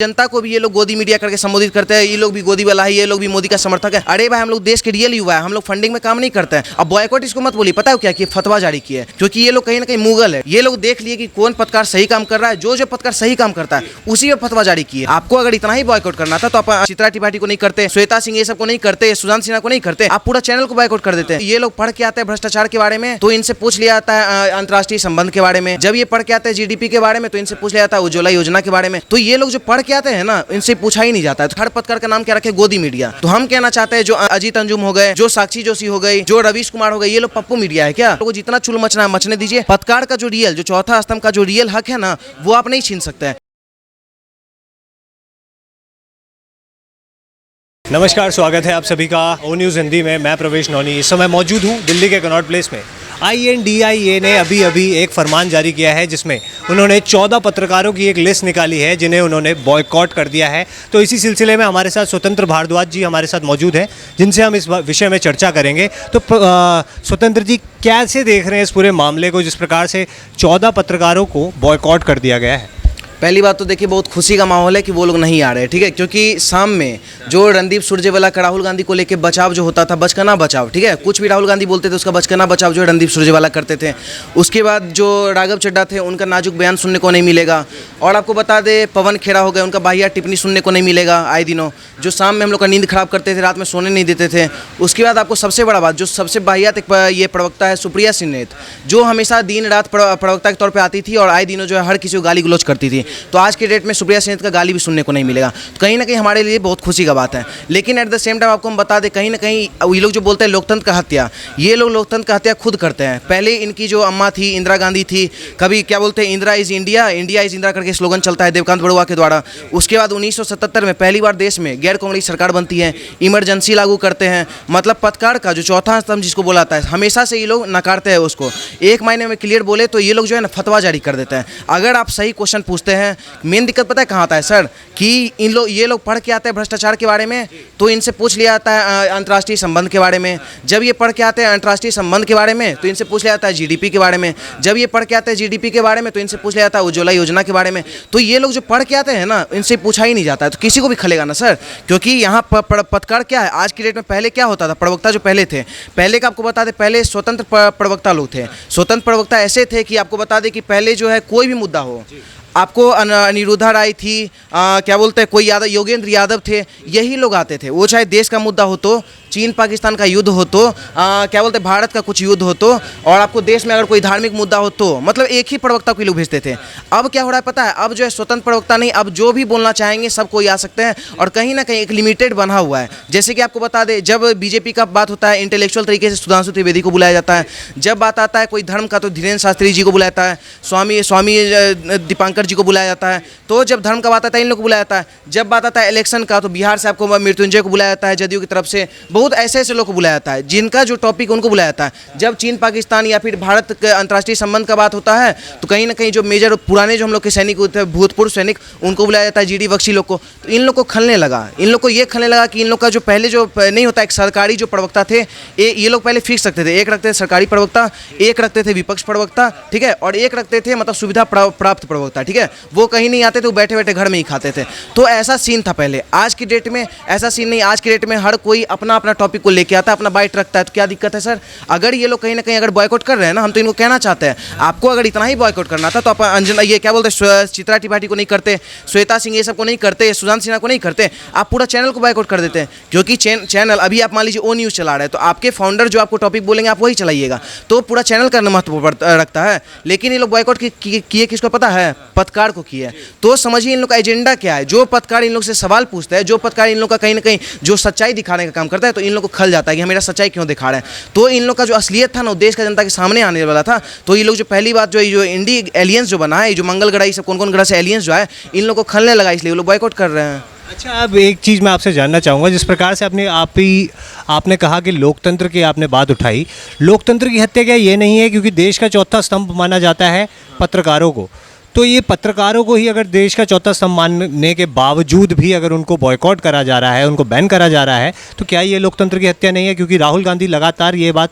जनता को भी ये लोग गोदी मीडिया करके संबोधित करते हैं, ये लोग भी गोदी वाला है, ये लोग भी मोदी का समर्थक है। अरे भाई हम लोग देश के रियल युवा है, हम लोग फंडिंग में काम नहीं करते हैं। अब बॉयकॉट इसको मत बोलिए, पता है क्या कि फतवा जारी किया है, क्योंकि ये लोग कहीं ना कहीं मुगल है। ये लोग देख लिए कि कौन पत्रकार सही काम कर रहा है, जो पत्रकार सही काम करता है उसी पर फतवा जारी किया। आपको अगर इतना ही बॉयकॉट करना था तो आप चित्रा त्रिपाठी को नहीं करते, श्वेता सिंह ये सब को नहीं करते, सुशांत सिन्हा को नहीं करते, आप पूरा चैनल को बॉयकॉट कर देते। ये लोग पढ़ के आते हैं भ्रष्टाचार के बारे में तो इनसे पूछ लिया जाता है अंतर्राष्ट्रीय संबंध के बारे में। जब ये पढ़ के आते हैं जीडीपी के बारे में तो इनसे पूछ लिया जाता है उज्ज्वला योजना के बारे में। तो ये लोग जो पढ़ के आते हैं ना, इनसे पूछा ही नहीं जाता है। तो हर पत्रकार का नाम क्या रखे, गोदी मीडिया। तो हम कहना चाहते हैं जो अजीत अंजुम हो गए, जो साक्षी जोशी हो गई, जो रवीश कुमार हो गए, ये लोग पप्पू मीडिया है क्या? लोगों जितना चुल मचना है मचने दीजिए। पत्रकार का जो रियल, जो चौथा स्तंभ का जो रियल हक है ना, वो आप नहीं छीन सकते हैं। नमस्कार, स्वागत है आप सभी का ओ न्यूज़ हिंदी में। मैं प्रवेश नौनी इस समय मौजूद हूँ दिल्ली के कनॉट प्लेस में। INDIA ने अभी एक फरमान जारी किया है जिसमें उन्होंने 14 पत्रकारों की एक लिस्ट निकाली है जिन्हें उन्होंने बॉयकॉट कर दिया है। तो इसी सिलसिले में हमारे साथ स्वतंत्र भारद्वाज जी हमारे साथ मौजूद हैं जिनसे हम इस विषय में चर्चा करेंगे। तो स्वतंत्र जी, कैसे देख रहे हैं इस पूरे मामले को जिस प्रकार से 14 पत्रकारों को बॉयकॉट कर दिया गया है? पहली बात तो देखिए, बहुत खुशी का माहौल है कि वो लोग नहीं आ रहे, ठीक है, क्योंकि शाम में जो रणदीप सुरजेवाला का राहुल गांधी को लेके बचाव जो होता था, बचकाना बचाव, ठीक है, कुछ भी राहुल गांधी बोलते थे उसका बचकाना बचाव जो रणदीप सुरजेवाला करते थे। उसके बाद जो राघव चड्ढा थे उनका नाजुक बयान सुनने को नहीं मिलेगा। और आपको बता दे, पवन खेड़ा हो गए, उनका बाहिया टिप्पणी सुनने को नहीं मिलेगा आए दिनों, जो शाम में हम लोग का नींद खराब करते थे, रात में सोने नहीं देते थे। उसके बाद आपको सबसे बड़ा बात, जो सबसे बाहियात ये प्रवक्ता है सुप्रिया सिन्हा, जो हमेशा दिन रात प्रवक्ता के तौर पर आती थी और आए दिनों जो है हर किसी को गाली गलौज करती थी। तो आज के डेट में सुप्रिया सिन्हा का गाली भी सुनने को नहीं मिलेगा। तो कहीं ना कहीं हमारे लिए बहुत खुशी का बात है। लेकिन एट द सेम टाइम आपको हम बता दें, कहीं ना कहीं ये लोग जो बोलते हैं लोकतंत्र का हत्या, ये लोग लोकतंत्र का हत्या खुद करते हैं। पहले इनकी जो अम्मा थी इंदिरा गांधी थी, कभी क्या बोलते हैं Indira is India, India is Indira करके स्लोगन चलता है देवकांत बड़ुआ के द्वारा। उसके बाद 1977 में पहली बार देश में गैर कांग्रेस सरकार बनती है, इमरजेंसी लागू करते हैं। मतलब पत्रकार का जो चौथा स्तंभ जिसको बोलाता है, हमेशा से ये लोग नकारते हैं उसको। एक महीने में क्लियर बोले तो ये लोग जो है ना फतवा जारी कर देते हैं। अगर आप सही क्वेश्चन पूछते हैं, मेन दिक्कत पता है कहाँ आता है सर, कि ये लोग पढ़ के आते हैं भ्रष्टाचार के बारे में तो इनसे पूछ लिया जाता है अंतर्राष्ट्रीय संबंध के बारे में। जब ये पढ़ के आते हैं अंतर्राष्ट्रीय संबंध के बारे में तो इनसे पूछ लिया जाता है जीडीपी के बारे में। जब ये पढ़ के आते हैं जीडीपी के बारे में तो इनसे पूछ लिया जाता है उज्ज्वला योजना के बारे में। तो ये लोग जो पढ़ के आते हैं ना, इनसे पूछा ही नहीं जाता है, तो किसी को भी खलेगा ना सर, क्योंकि यहाँ पत्रकार क्या है आज की डेट में। पहले क्या होता था, प्रवक्ता जो पहले थे, पहले का आपको बता दें, पहले स्वतंत्र प्रवक्ता लोग थे। स्वतंत्र प्रवक्ता ऐसे थे कि आपको बता दें कि पहले जो है कोई भी मुद्दा हो, आपको अनिरुद्धा राय थी, क्या बोलते हैं, कोई यादव, योगेंद्र यादव थे, यही लोग आते थे। वो चाहे देश का मुद्दा हो तो, चीन पाकिस्तान का युद्ध हो तो, क्या बोलते हैं, भारत का कुछ युद्ध हो तो, और आपको देश में अगर कोई धार्मिक मुद्दा हो तो, मतलब एक ही प्रवक्ता को लोग भेजते थे। अब क्या हो रहा है पता है, अब जो है स्वतंत्र प्रवक्ता नहीं, अब जो भी बोलना चाहेंगे सब कोई आ सकते हैं। और कहीं ना कहीं एक लिमिटेड बना हुआ है। जैसे कि आपको बता दें, जब बीजेपी का बात होता है इंटेलेक्चुअल तरीके से सुधांशु त्रिवेदी को बुलाया जाता है। जब बात आता है कोई धर्म का तो धीरेन्द्र शास्त्री जी को बुलाया जाता है, स्वामी दीपांकर जी को बुलाया जाता है। तो जब धर्म का बात आता है इन लोग को बुलाया जाता है। जब बात आता है इलेक्शन का तो बिहार से आपको मृत्युंजय को बुलाया जाता है जदयू की तरफ से। बहुत ऐसे लोग को बुलाया जाता है जिनका जो टॉपिक उनको बुलाया जाता है। जब चीन पाकिस्तान या फिर भारत के अंतर्राष्ट्रीय संबंध का बात होता है तो कहीं ना कहीं जो मेजर पुराने जो हम लोग के सैनिक थे, भूतपूर्व सैनिक, उनको बुलाया जाता है, GD बख्शी लोग को। तो इन लोग को खलने लगा, इन लोग को ये खलने लगा कि इन लोग का जो पहले जो नहीं होता, एक सरकारी जो प्रवक्ता थे, ये लोग पहले फिक्स रखते थे। एक रखते थे सरकारी प्रवक्ता, एक रखते थे विपक्ष प्रवक्ता, ठीक है, और एक रखते थे मतलब सुविधा प्राप्त प्रवक्ता, ठीक है। वो कहीं नहीं आते थे, वो बैठे बैठे घर में ही खाते थे। तो ऐसा सीन था पहले। आज की डेट में ऐसा सीन नहीं। आज की डेट में हर कोई अपना अपना टॉपिक को लेके आता है, अपना बाइट रखता है। तो क्या दिक्कत है सर? अगर ये लोग कहीं ना कहीं अगर बॉयकॉट कर रहे हैं ना, हम तो इनको कहना चाहते हैं, आपको अगर इतना ही बॉयकॉट करना था तो आप अंजना, ये क्या बोलते हैं, चित्रा त्रिपाठी को नहीं करते, श्वेता सिंह ये सब को नहीं करते, सुशांत सिन्हा को नहीं करते, आप पूरा चैनल को बॉयकॉट कर देते हैं। क्योंकि चैनल अभी आप मान लीजिए ओ न्यूज़ चला रहे हैं तो आपके फाउंडर जो आपको टॉपिक बोलेंगे आप वही चलाइएगा, तो पूरा चैनल का महत्व रखता है। लेकिन ये लोग बॉयकॉट किए किसको पता है? पत्रकार को किए। तो समझिए इन लोग का एजेंडा क्या है। जो पत्रकार इन लोग से सवाल पूछता है, जो पत्रकार इन लोग का कहीं ना कहीं जो सच्चाई दिखाने का काम करता है, तो इन लोग को खल जाता है कि हमें सच्चाई क्यों दिखा रहे हैं। तो इन लोग का जो असलियत था ना, देश का जनता के सामने आने वाला था। तो ये लोग जो पहली बात जो इंडी एलियंस जो बना है, जो मंगल ग्रह, सब कौन कौन ग्रह से एलियंस जो है, इन लोग को खलने लगा, इसलिए वो लोग बॉयकॉट कर रहे हैं। अच्छा, अब एक चीज़ मैं आपसे जानना चाहूँगा, जिस प्रकार से आपने कहा कि लोकतंत्र की आपने बात उठाई, लोकतंत्र की हत्या क्या ये नहीं है? क्योंकि देश का चौथा स्तंभ माना जाता है पत्रकारों को। तो ये पत्रकारों को ही अगर देश का चौथा स्तंभ मानने के बावजूद भी अगर उनको बॉयकॉट करा जा रहा है, उनको बैन करा जा रहा है, तो क्या ये लोकतंत्र की हत्या नहीं है? क्योंकि राहुल गांधी लगातार ये बात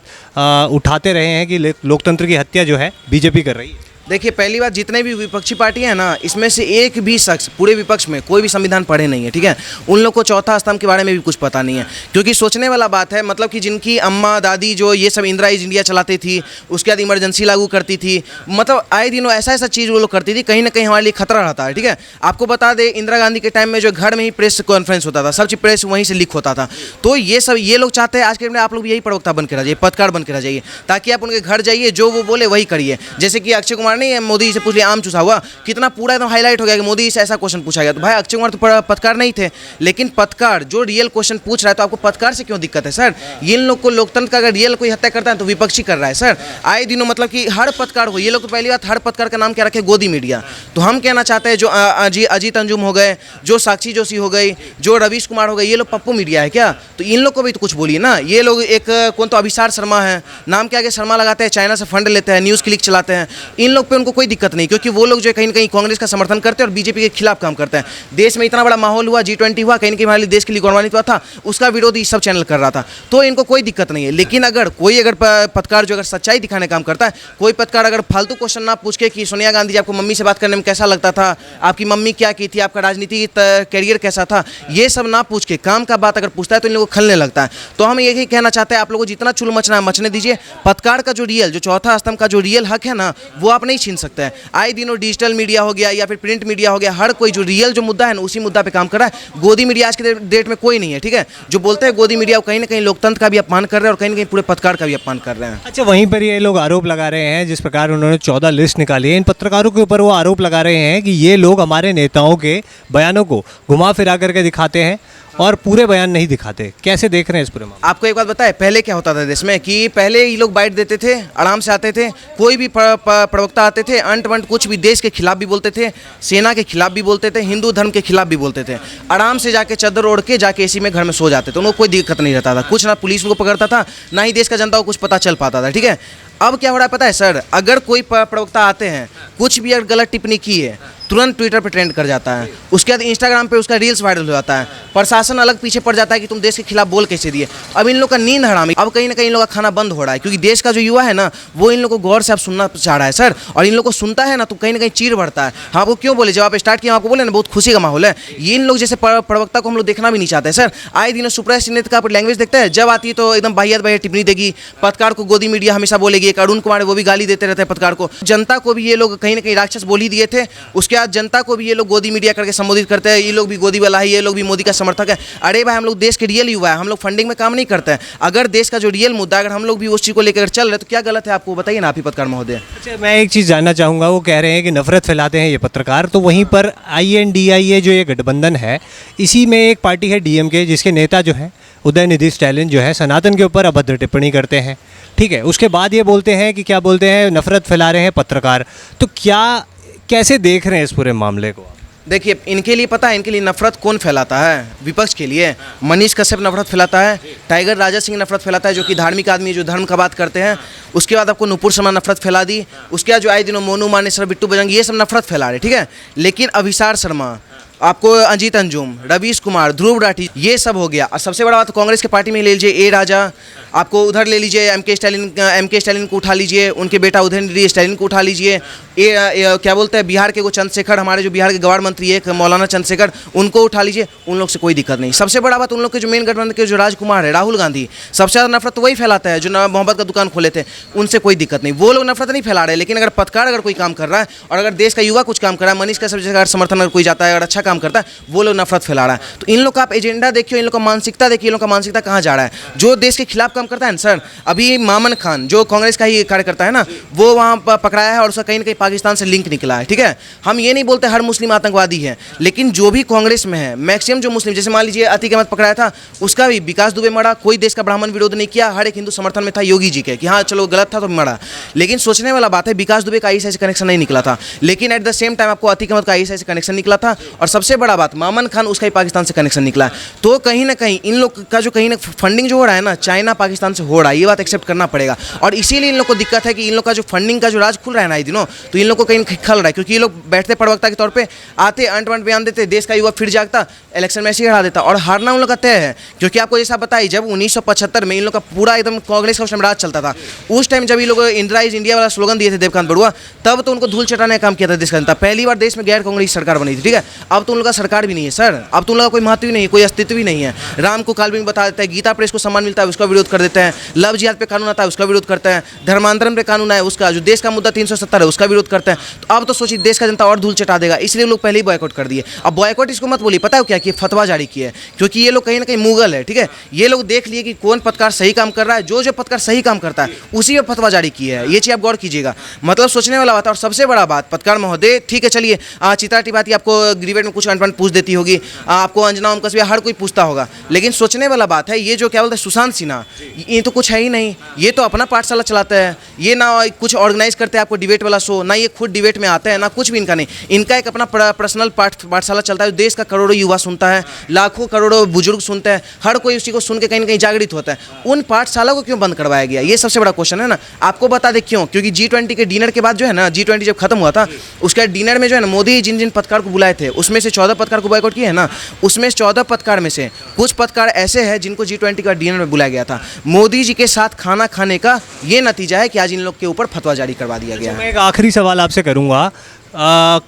उठाते रहे हैं कि लोकतंत्र की हत्या जो है बीजेपी कर रही है। देखिए पहली बात, जितने भी विपक्षी पार्टियां हैं ना, इसमें से एक भी शख्स पूरे विपक्ष में कोई भी संविधान पढ़े नहीं है, ठीक है। उन लोग को चौथा स्तंभ के बारे में भी कुछ पता नहीं है, क्योंकि सोचने वाला बात है, मतलब कि जिनकी अम्मा दादी जो ये सब इंदिरा इज इंडिया चलाती थी, उसके बाद इमरजेंसी लागू करती थी, मतलब आए दिनों ऐसा ऐसा चीज़ वो लोग करती थी, कहीं ना कहीं हमारे लिए खतरा रहता है, ठीक है। आपको बता दें, इंदिरा गांधी के टाइम में जो घर में ही प्रेस कॉन्फ्रेंस होता था, सब चीज़ प्रेस वहीं से लीक होता था। तो ये सब ये लोग चाहते हैं आज के टाइम में आप लोग भी यही प्रवक्ता बन के रह जाइए, पत्रकार बन के रह जाइए, ताकि आप उनके घर जाइए, जो वो बोले वही करिए। जैसे कि अक्षय कुमार ने मोदी से पूछ लिया आम चूसा हुआ, कितना पूरा एकदम हाईलाइट हो गया कि मोदी से ऐसा क्वेश्चन पूछा गया। तो भाई अक्षय कुमार तो पत्रकार नहीं थे, लेकिन पत्रकार जो रियल क्वेश्चन पूछ रहा है, तो आपको पत्रकार से क्यों दिक्कत है सर? इन लोग को लोकतंत्र का अगर रियल कोई हत्या करता है तो विपक्षी कर रहा है सर। आए दिनों मतलब कि हर पत्रकार हो, ये लोग तो पहली बात हर पत्रकार का नाम क्या रखे, गोदी मीडिया। तो हम कहना चाहते हैं जो अजीत अंजुम हो गए, जो साक्षी जोशी हो गई, जो रवीश कुमार हो गए, ये लोग पप्पू मीडिया है क्या? तो इन लोग को भी तो कुछ बोलिए ना। ये लोग एक कौन तो अभिसार शर्मा है, नाम के आगे शर्मा लगाते हैं, चाइना से फंड लेते हैं, न्यूज़ क्लिक चलाते हैं। इन लोग पे उनको कोई दिक्कत नहीं, क्योंकि वो लोग जो कहीं ना कहीं कांग्रेस का समर्थन करते हैं और बीजेपी के खिलाफ काम करते हैं। देश में इतना बड़ा माहौल हुआ, G20 हुआ, कहीं ना कहीं हमारे देश के लिए गौरवान्वित हुआ था, उसका विरोध ये सब चैनल कर रहा था, तो इनको कोई दिक्कत नहीं है। लेकिन अगर कोई पत्रकार जो अगर सच्चाई दिखाने काम करता है, कोई पत्रकार अगर फालतू क्वेश्चन ना पूछ के कि सोनिया गांधी जी आपको मम्मी से बात करने में कैसा लगता था, आपकी मम्मी क्या की थी, आपका राजनीतिक कैरियर कैसा था, ये सब ना पूछ के काम का बात अगर पूछता है तो इन लोगों को खलने लगता है। तो हम यही कहना चाहते हैं, आप लोगों को जितना चुल मचना है मचने दीजिए। पत्रकार का जो रियल, जो चौथा स्तंभ का जो रियल हक है ना, वो आप नहीं छीन सकते हैं। आए दिनों डिजिटल मीडिया हो गया या फिर प्रिंट मीडिया हो गया, हर कोई जो रियल जो मुद्दा है ना, उसी मुद्दा पे काम कर रहा है। गोदी मीडिया आज के डेट में कोई नहीं है, ठीक है। जो बोलते हैं गोदी मीडिया, वो कहीं ना कहीं लोकतंत्र का भी अपमान कर रहे हैं और कहीं ना कहीं पूरे पत्रकार का भी अपमान कर रहे हैं। अच्छा, वहीं पर ये लोग आरोप लगा रहे हैं, जिस प्रकार उन्होंने 14 लिस्ट निकाली है, इन पत्रकारों के ऊपर वो आरोप लगा रहे हैं कि ये लोग हमारे नेताओं के बयानों को घुमा फिरा करके दिखाते हैं और पूरे बयान नहीं दिखाते। कैसे देख रहे हैं इस पूरे मामले? आपको एक बात बताए, पहले क्या होता था देश में कि पहले ये लोग बाइट देते थे, आराम से आते थे, कोई भी प्रवक्ता आते थे, अंट वंट कुछ भी, देश के खिलाफ भी बोलते थे, सेना के खिलाफ भी बोलते थे, हिंदू धर्म के खिलाफ भी बोलते थे, आराम से जाके चादर ओढ़ के जाके एसी में घर में सो जाते थे, उनको कोई दिक्कत नहीं रहता था, कुछ ना पुलिस उनको पकड़ता था, ना ही देश का जनता को कुछ पता चल पाता था, ठीक है। अब क्या हो रहा है पता है सर, अगर कोई प्रवक्ता आते हैं, कुछ भी अगर गलत टिप्पणी की है, तुरंत ट्विटर पे ट्रेंड कर जाता है, उसके बाद इंस्टाग्राम पे उसका रील्स वायरल हो जाता है, प्रशासन अलग पीछे पड़ जाता है कि तुम देश के खिलाफ बोल कैसे दिए। अब इन लोग का नींद हराम है, अब कहीं ना कहीं इन लोग का खाना बंद हो रहा है, क्योंकि देश का जो युवा है ना, वो इन लोग को गौर से अब सुनना चाह रहा है सर, और इन लोग को सुनता है ना तो कहीं ना कहीं चीर बढ़ता है। हाँ, आपको क्यों बोले, जब आप स्टार्ट किए आपको बोले ना बहुत खुशी का माहौल है, ये इन लोग जैसे प्रवक्ता को हम लोग देखना भी नहीं चाहते सर। आए दिनों सुप्रिया सिन्हा का लैंग्वेज देखते हैं, जब आती है तो एकदम बाहियात टिप्पणी देगी, पत्रकार को गोदी मीडिया हमेशा बोलेगी, एक अरुण कुमार वो भी गाली देते रहते हैं पत्रकार को। जनता को भी ये लोग कहीं ना कहीं राक्षस बोल ही दिए थे, उसके बाद जनता को भी ये लोग गोदी मीडिया करके संबोधित करते हैं, ये लोग भी गोदी वाला है, ये लोग भी मोदी का समर्थक है। अरे भाई, हम लोग देश के रियल युवा है, हम लोग फंडिंग में काम नहीं करते हैं। अगर देश का जो रियल मुद्दा, अगर हम लोग भी उस चीज़ को लेकर चल रहे तो क्या गलत है, आपको बताइए ना आप ही पत्रकार महोदय। अच्छा, मैं एक चीज़ जानना चाहूँगा, वो कह रहे हैं कि नफरत फैलाते हैं ये पत्रकार, तो वहीं पर INDIA जो ये गठबंधन है, इसी में एक पार्टी है DMK, जिसके नेता जो हैं उदयनिधि स्टैलिन जो है सनातन के ऊपर अभद्र टिप्पणी करते हैं, ठीक है। उसके बाद ये बोलते हैं कि क्या बोलते हैं, नफरत फैला रहे हैं पत्रकार। तो क्या, कैसे देख रहे हैं इस पूरे मामले को? देखिए, इनके लिए पता है इनके लिए नफरत कौन फैलाता है, विपक्ष के लिए मनीष कश्यप नफरत फैलाता है, टाइगर राजा सिंह नफरत फैलाता है, जो कि धार्मिक आदमी जो धर्म का बात करते हैं। उसके बाद आपको नुपुर शर्मा नफरत फैला दी, उसके बाद जो आए दिनों मोनू मानेसर, बिट्टू बजरंगी, ये सब नफरत फैला रहे, ठीक है। लेकिन अभिसार शर्मा, आपको अजीत अंजुम, रवीश कुमार, ध्रुव राठी, ये सब हो गया। और सबसे बड़ा बात कांग्रेस के पार्टी में ले लीजिए ए राजा, आपको उधर ले लीजिए एम के स्टालिन को उठा लीजिए, उनके बेटा उदयनिधि स्टालिन को उठा लीजिए, क्या बोलते हैं बिहार के वो चंद्रशेखर, हमारे जो बिहार के गवार मंत्री है मौलाना चंद्रशेखर, उनको उठा लीजिए, उन लोग से कोई दिक्कत नहीं। सबसे बड़ा बात, उन लोग के जो मेन गठबंधन के जो राजकुमार है राहुल गांधी, सबसे ज़्यादा नफरत तो वही फैलाता है, जो मोहब्बत का दुकान खोले थे, उनसे कोई दिक्कत नहीं, वो लोग नफरत नहीं फैला रहे। लेकिन अगर पत्रकार अगर कोई काम कर रहा है और अगर देश का युवा कुछ काम कर रहा है, मनीष का सबसे समर्थन अगर कोई जाता है, अगर अच्छा काम करता है, वो लोग नफरत फैला रहा है। तो इन लोग का आप एजेंडा देखिए, इन लोग का मानसिकता देखिए, इन लोग का मानसिकता कहाँ जा रहा है। जो देश के खिलाफ काम करता है ना सर, अभी मामन खान जो कांग्रेस का ही कार्यकर्ता है ना, वो वहाँ पकड़ाया है और उसका कहीं ना कहीं पाकिस्तान से लिंक निकला है, ठीक है। हम ये नहीं बोलते हर मुस्लिम आतंकवादी है, लेकिन जो भी कांग्रेस में है मैक्सिमम जो मुस्लिम, जैसे मान लीजिए अतीक अहमद पकड़ाया था, उसका भी विकास दुबे मरा, कोई देश का ब्राह्मण विरोध नहीं किया, हर एक हिंदू समर्थन में था योगी जी के कि हाँ चलो गलत था तो मरा। लेकिन सोचने वाला बात है, विकास दुबे का ISI से कनेक्शन नहीं निकला था, लेकिन एट द सेम टाइम आपको अतीक अहमद का ISI से कनेक्शन निकला था, और सबसे बड़ा बात मामन खान उसका ही पाकिस्तान से कनेक्शन निकला है। तो कहीं ना कहीं इन लोग का जो कहीं ना फंडिंग जो हो रहा है ना, चाइना पाकिस्तान से हो रहा है, ये बात एक्सेप्ट करना पड़ेगा। और इसीलिए इन लोग को दिक्कत है कि इन लोग का जो फंडिंग का जो राज खुल रहा है ना दिनों, तो तो इन लोग को कहीं खल रहा है, क्योंकि ये लोग बैठते प्रवक्ता के तौर पे आते, अंट वंट बयान देते, देश का युवा फिर जागता, इलेक्शन में ऐसे ही हरा देता, और हारना उन लोग का तय है। क्योंकि आपको जैसा बताइए, जब 1975 में इन लोग का पूरा एकदम कांग्रेस का उस टाइम राज चलता था, उस टाइम जब ये लोग इंदिरा इज इंडिया वाला स्लोगन दिए थे देवकांत बड़ुआ, तब तो उनको धूल चटाने का काम किया था देश का जनता। पहली बार देश में गैर कांग्रेस सरकार बनी थी, ठीक है। अब तो उन लोग का सरकार भी नहीं है सर, अब तो उन लोग का कोई महत्व ही नहीं है, कोई अस्तित्व ही नहीं है। राम को काल्पनिक बता देता है, गीता प्रेस को सम्मान मिलता है उसका विरोध कर देते हैं, लव जिहाद पे कानून आता है उसका विरोध करते हैं, धर्मांतरण पे कानून है उसका, जो देश का मुद्दा 370 है उसका विरोध करते हैं। तो अब तो सोचिए देश का जनता और धूल चटा देगा, इसलिए लोग पहले ही बॉयकॉट कर दिए। अब बॉयकॉट इसको मत बोलिए, पता है क्या कि फतवा जारी किया है, क्योंकि ये लोग कहीं ना कहीं मुगल है, ठीक है। ये लोग देख लिए कि कौन पत्रकार सही काम कर रहा है, जो पत्रकार सही काम करता है उसी पे फतवा जारी किया है। ये चीज़ आप गौर कीजिएगा, मतलब सोचने वाला बात है। और सबसे बड़ा बात, पत्रकार महोदय ठीक है, चलिए चित्रा टिपाती आपको डिबेट में कुछ अनपन पूछ देती होगी, आपको अंजना ओम कस्बे हर कोई पूछता होगा, लेकिन सोचने वाला बात है, ये जो क्या बोलते हैं सुशांत सिन्हा, ये तो कुछ है ही नहीं, ये तो अपना पाठशाला चलाता है, ये ना कुछ ऑर्गेनाइज करते हैं आपको डिबेट वाला शो, ना ये खुद डिबेट में आता है, ना कुछ भी इनका नहीं। इनका एक अपना पर्सनल पाठशाला चलता है, देश का करोड़ों युवा सुनता है, लाखों करोड़ों बुजुर्ग सुनते हैं, हर कोई उसी को सुन के कहीं ना कहीं जागृत होता है। उन पाठशाला को क्यों बंद करवाया गया, ये सबसे बड़ा क्वेश्चन है ना। आपको बता दें क्यों, क्योंकि G20 के डिनर के बाद जो है ना, G20 जब खत्म हुआ था, उसके डिनर में जो है ना, मोदी जिन जिन पत्रकार को बुलाए थे उसमें से 14 पत्रकार को बॉयकॉट किए है ना, उसमें 14 पत्रकार में से कुछ पत्रकार ऐसे हैं जिनको G20 का डिनर में बुलाया गया था। मोदी जी के साथ खाना खाने का ये नतीजा है कि आज इन लोग के ऊपर फतवा जारी करवा दिया गया है। मैं एक आखिरी सवाल आपसे करूंगा।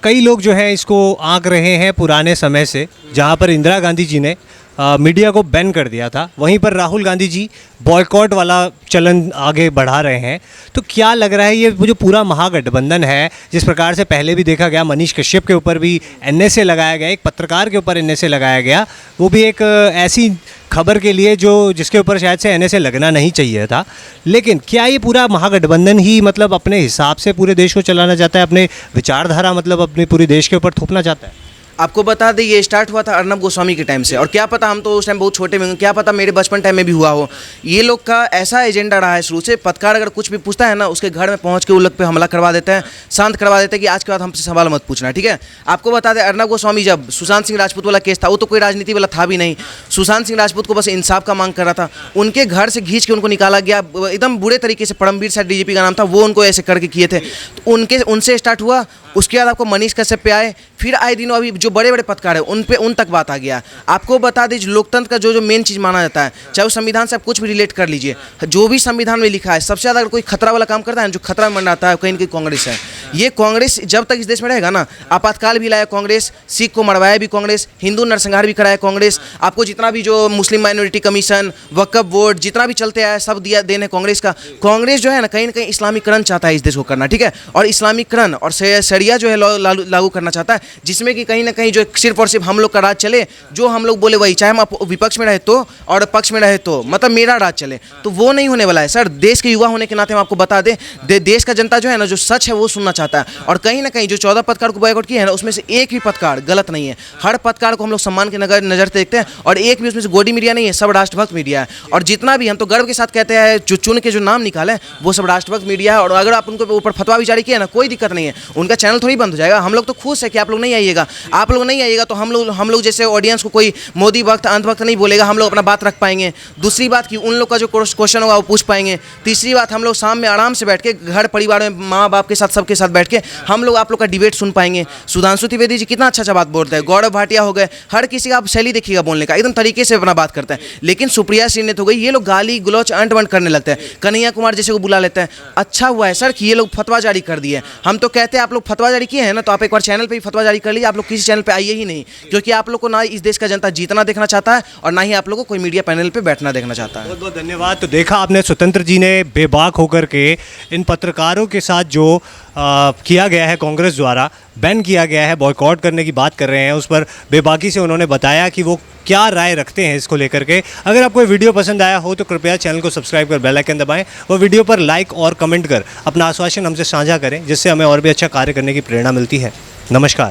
कई लोग जो हैं इसको आंक रहे हैं पुराने समय से, जहां पर इंदिरा गांधी जी ने मीडिया को बैन कर दिया था, वहीं पर राहुल गांधी जी बॉयकॉट वाला चलन आगे बढ़ा रहे हैं। तो क्या लग रहा है ये जो पूरा महागठबंधन है, जिस प्रकार से पहले भी देखा गया, मनीष कश्यप के ऊपर भी NSA लगाया गया, एक पत्रकार के ऊपर NSA लगाया गया, वो भी एक ऐसी खबर के लिए जिसके ऊपर शायद से NSA लगना नहीं चाहिए था, लेकिन क्या ये पूरा महागठबंधन ही मतलब अपने हिसाब से पूरे देश को चलाना चाहता है, अपने विचारधारा मतलब अपने पूरे देश के ऊपर थोपना चाहता है? आपको बता दें, ये स्टार्ट हुआ था अर्नब गोस्वामी के टाइम से, और क्या पता, हम तो उस टाइम बहुत छोटे में, क्या पता मेरे बचपन टाइम में भी हुआ हो। ये लोग का ऐसा एजेंडा रहा है शुरू से, पत्रकार अगर कुछ भी पूछता है ना, उसके घर में पहुंच के उन लोग पे हमला करवा देते हैं, शांत करवा देते हैं कि आज के बाद हमसे सवाल मत पूछना, ठीक है। आपको बता दें, अर्नब गोस्वामी जब सुशांत सिंह राजपूत वाला केस था, वो तो कोई राजनीति वाला था भी नहीं, सुशांत सिंह राजपूत को बस इंसाफ का मांग कर रहा था, उनके घर से खींच के उनको निकाला गया, एकदम बुरे तरीके से, परमवीर शायद DGP का नाम था, वो उनको ऐसे करके किए थे, तो उनसे स्टार्ट हुआ। उसके बाद आपको मनीष कश्यप पे आए, फिर आए दिनों अभी जो बड़े बड़े पत्रकार हैं उन तक बात आ गया। आपको बता दें, लोकतंत्र का जो मेन चीज़ माना जाता है, चाहे वो संविधान से आप कुछ भी रिलेट कर लीजिए, जो भी संविधान में लिखा है, सबसे ज़्यादा अगर कोई खतरा वाला काम करता है, जो खतरा मंडाता है, कहीं ना कहीं कांग्रेस है। ये कांग्रेस जब तक इस देश में रहेगा ना, आपातकाल भी लाया कांग्रेस, सिख को मरवाया भी कांग्रेस, हिंदू नरसंहार भी कराया कांग्रेस, आपको जितना भी जो मुस्लिम माइनॉरिटी कमीशन, वक्फ बोर्ड, जितना भी चलते आया, सब दिया देने कांग्रेस का। कांग्रेस जो है ना कहीं इस्लामीकरण चाहता है इस देश को करना, ठीक है, और इस्लामीकरण और शरिया जो है लागू करना चाहता है, जिसमें कि कहीं ना कहीं जो सिर्फ और सिर्फ हम लोग का राज चले, जो हम लोग बोले वही, चाहे हम विपक्ष में रहे तो और पक्ष में रहे तो, मतलब मेरा राज चले, तो वो नहीं होने वाला है सर। देश के युवा होने के नाते हम आपको बता दें, देश का जनता जो है ना, जो सच है वो सुनना चाहता है। और कहीं ना कहीं जो 14 पत्रकार को बॉयकॉट किया है ना, उसमें से एक भी पत्रकार गलत नहीं है, हर पत्रकार को हम लोग सम्मान के नज़र से देखते हैं, और एक भी उसमें से गोदी मीडिया नहीं है, सब राष्ट्रभक्त मीडिया है। और जितना भी हम तो गर्व के साथ कहते हैं, जो चुन के जो नाम निकाले वो सब राष्ट्रभक्त मीडिया है। और अगर आप उनको ऊपर फतवा भी जारी किया ना, कोई दिक्कत नहीं है, उनका चैनल थोड़ी बंद हो जाएगा। हम लोग तो खुश है कि आप लोग नहीं आइएगा, आप लोग नहीं आइएगा तो हम लोग जैसे ऑडियंस को कोई मोदी वक्त अंत वक्त नहीं बोलेगा, हम लोग अपना बात रख पाएंगे। दूसरी बात कि उन लोग का जो क्वेश्चन होगा वो पूछ पाएंगे। तीसरी बात, हम लोग शाम में आराम से बैठ के घर परिवार में माँ बाप के साथ सबके साथ बैठ के हम लोग आप लोग का डिबेट सुन पाएंगे। सुधांशु त्रिवेदी जी कितना अच्छा बात बोलते हैं, गौरव भाटिया हो गए, हर किसी का आप शैली देखिएगा बोलने का, एकदम तरीके से अपना बात करते हैं। लेकिन सुप्रिया सिंह हो गई, ये लोग गाली गलौच अंट वंट करने लगते हैं, कन्हैया कुमार जैसे को बुला लेते हैं। अच्छा हुआ है सर कि ये लोग फतवा जारी कर दिए। हम तो कहते हैं आप लोग फतवा जारी किए हैं ना, तो आप एक बार चैनल पे ही फतवा जारी कर लीजिए, आप लोग किसी चैनल पे आइए ही नहीं, क्योंकि आप लोग को ना इस देश का जनता जीतना देखना चाहता है और ना ही आप लोग को कोई मीडिया पैनल पे बैठना देखना चाहता है। बहुत बहुत धन्यवाद। तो देखा आपने, स्वतंत्र जी ने बेबाक होकर के इन पत्रकारों के साथ जो किया गया है, कांग्रेस द्वारा बैन किया गया है, बॉयकॉट करने की बात कर रहे हैं, उस पर बेबाकी से उन्होंने बताया कि वो क्या राय रखते हैं इसको लेकर के। अगर आपको वीडियो पसंद आया हो तो कृपया चैनल को सब्सक्राइब कर बेल आइकन दबाएं और वीडियो पर लाइक और कमेंट कर अपना आश्वासन हमसे साझा करें, जिससे हमें और भी अच्छा कार्य करने की प्रेरणा मिलती है। नमस्कार।